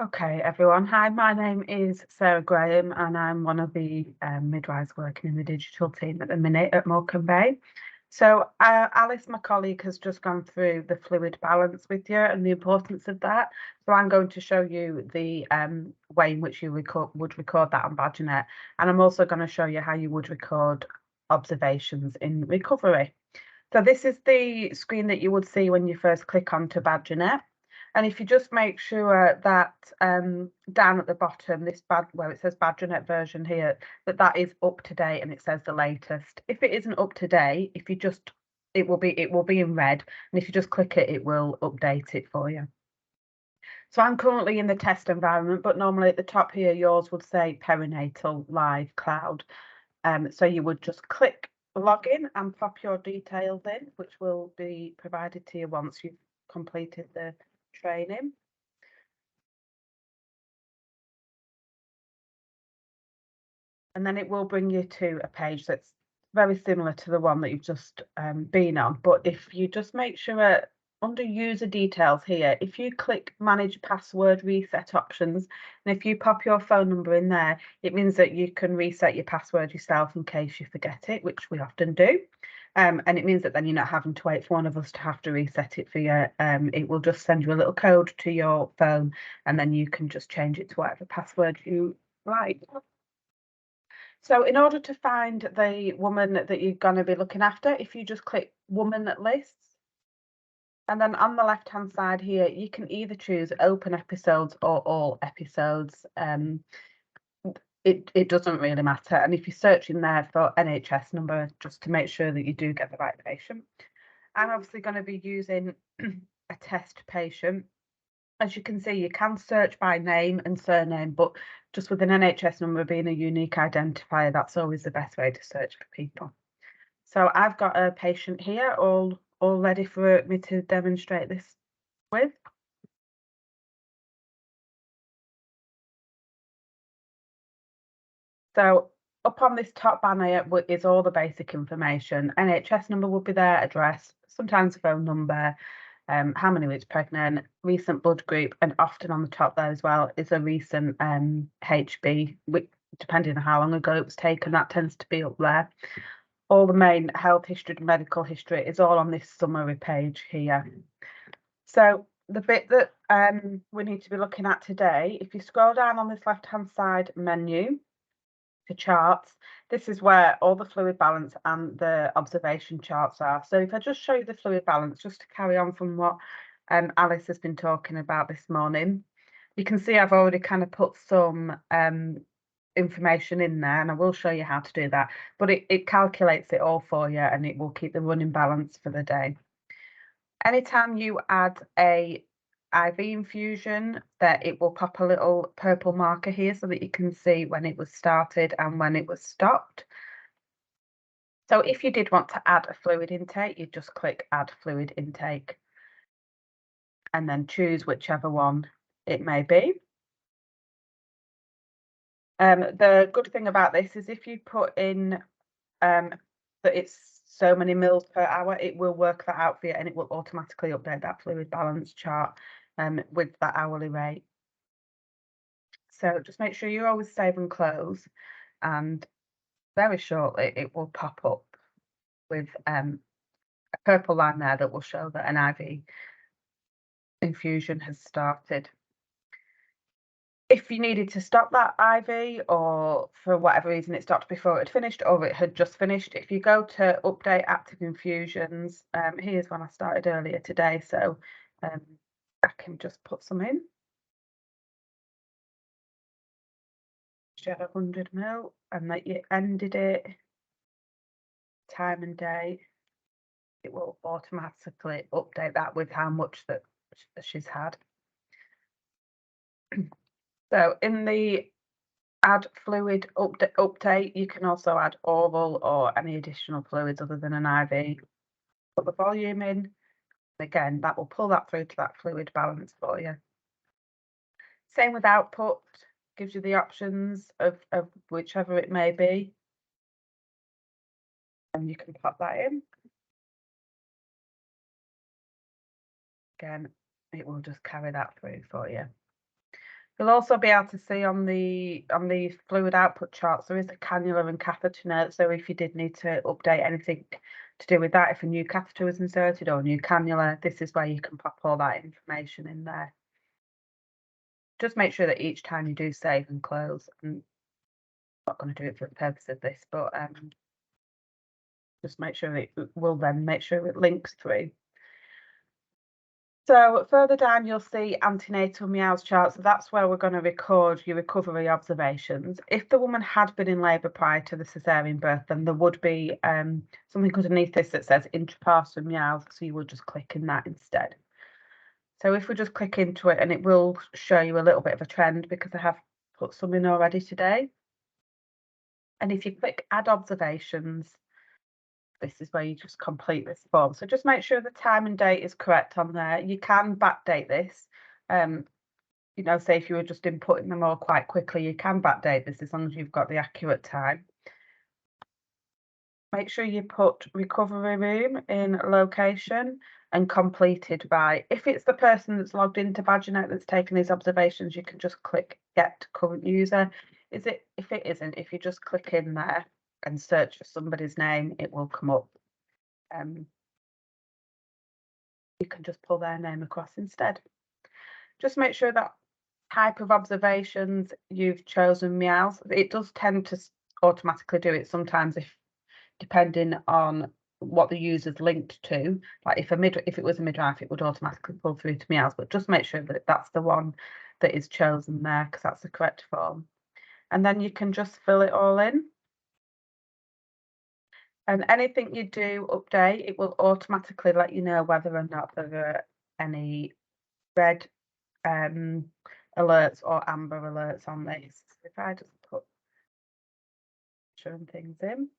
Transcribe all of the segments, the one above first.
Okay, everyone. Hi, my name is Sarah Graham, and I'm one of the midwives working in the digital team at the minute at Morecambe Bay. So, Alice, my colleague, has just gone through the fluid balance with you and the importance of that. So, I'm going to show you the way in which you would record that on Badgernet, and I'm also going to show you how you would record observations in recovery. So, this is the screen that you would see when you first click onto Badgernet. And if you just make sure that down at the bottom, where it says Badgernet version here, that is up to date and it says the latest. If it isn't up to date, if you just it will be in red, and if you just click it, it will update it for you. So I'm currently in the test environment, but normally at the top here, yours would say perinatal live cloud. So you would just click login and pop your details in, which will be provided to you once you've completed the training. And then it will bring you to a page that's very similar to the one that you've just been on. But if you just make sure under user details here, if you click manage password reset options, and if you pop your phone number in there, it means that you can reset your password yourself in case you forget it, which we often do. And it means that then you're not having to wait for one of us to have to reset it for you. It will just send you a little code to your phone, and then you can just change it to whatever password you like. So in order to find the woman that you're going to be looking after, if you just click woman lists, and then on the left hand side here, you can either choose open episodes or all episodes. It doesn't really matter. And if you search in there for NHS number, just to make sure that you do get the right patient. I'm obviously going to be using a test patient. As you can see, you can search by name and surname, but just with an NHS number being a unique identifier, that's always the best way to search for people. So I've got a patient here all ready for me to demonstrate this with. So up on this top banner is all the basic information. NHS number will be there, address, sometimes phone number, how many weeks pregnant, recent blood group, and often on the top there as well is a recent HB, which, depending on how long ago it was taken, that tends to be up there. All the main health history, medical history is all on this summary page here. So the bit that we need to be looking at today, if you scroll down on this left-hand side menu, the charts, this is where all the fluid balance and the observation charts are. So if I just show you the fluid balance, just to carry on from what Alice has been talking about this morning, you can see I've already kind of put some information in there, and I will show you how to do that, but it calculates it all for you, and it will keep the running balance for the day. Anytime you add a IV infusion, that it will pop a little purple marker here so that you can see when it was started and when it was stopped. So if you did want to add a fluid intake, you just click add fluid intake and then choose whichever one it may be. The good thing about this is if you put in that it's so many mils per hour, it will work that out for you and it will automatically update that fluid balance chart with that hourly rate. So just make sure you always save and close, and very shortly it will pop up with a purple line there that will show that an IV infusion has started. If you needed to stop that IV, or for whatever reason it stopped before it had finished or it had just finished, if you go to update active infusions, here's one I started earlier today, so I can just put some in. She had 100 ml and that you ended it, time and day, it will automatically update that with how much that she's had. So in the add fluid update, you can also add oral or any additional fluids other than an IV. Put the volume in. Again, that will pull that through to that fluid balance for you. Same with output, gives you the options of whichever it may be. And you can pop that in. Again, it will just carry that through for you. You'll also be able to see on the fluid output charts, there is a cannula and catheter note. So if you did need to update anything to do with that, if a new catheter was inserted or a new cannula, this is where you can pop all that information in there. Just make sure that each time you do save and close, I'm not going to do it for the purpose of this, but just make sure it will then make sure it links through. So further down, you'll see antenatal meows chart. So that's where we're going to record your recovery observations. If the woman had been in labour prior to the caesarean birth, then there would be something underneath this that says intrapartum meows. So you would just click in that instead. So if we just click into it, and it will show you a little bit of a trend because I have put some in already today. And if you click add observations, this is where you just complete this form. So just make sure the time and date is correct on there. You can backdate this. You know, say if you were just inputting them all quite quickly, you can backdate this as long as you've got the accurate time. Make sure you put recovery room in location and completed by. If it's the person that's logged into Badgernet that's taken these observations, you can just click get current user. If it isn't, if you just click in there and search for somebody's name, it will come up. You can just pull their name across instead. Just make sure that type of observations you've chosen meows. It does tend to automatically do it sometimes if depending on what the user's linked to. Like if it was a midwife, it would automatically pull through to meows, but just make sure that that's the one that is chosen there because that's the correct form. And then you can just fill it all in. And anything you do update, it will automatically let you know whether or not there are any red alerts or amber alerts on this. So if I just put showing things in.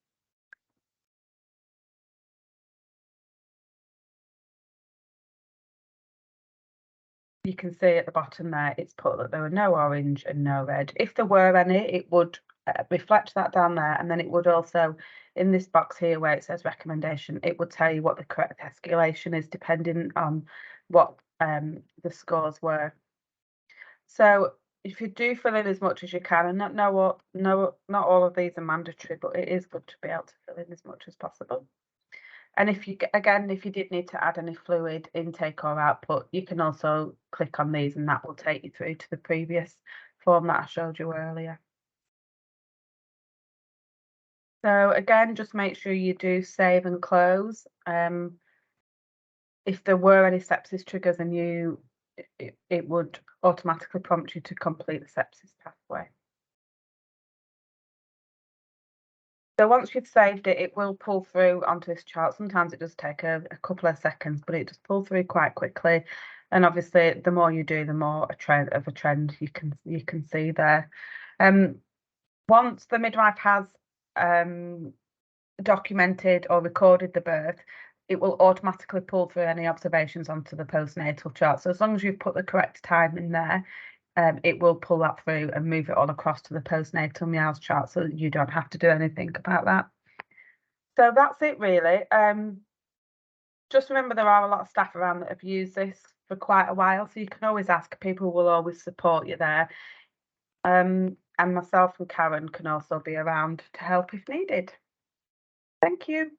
You can see at the bottom there, it's put that there were no orange and no red. If there were any, it would reflect that down there. And then it would also, in this box here where it says recommendation, it would tell you what the correct escalation is depending on what the scores were. So if you do fill in as much as you can, and not all of these are mandatory, but it is good to be able to fill in as much as possible. And if you did need to add any fluid intake or output, you can also click on these and that will take you through to the previous form that I showed you earlier. So again, just make sure you do save and close. If there were any sepsis triggers, and it would automatically prompt you to complete the sepsis pathway. So once you've saved it, it will pull through onto this chart. Sometimes it does take a couple of seconds, but it does pull through quite quickly. And obviously, the more you do, the more a trend you can see there. Once the midwife has documented or recorded the birth, it will automatically pull through any observations onto the postnatal chart. So as long as you've put the correct time in there, it will pull that through and move it all across to the postnatal meows chart so that you don't have to do anything about that. So that's it really. Just remember there are a lot of staff around that have used this for quite a while, so you can always ask. People will always support you there. And myself and Karen can also be around to help if needed. Thank you.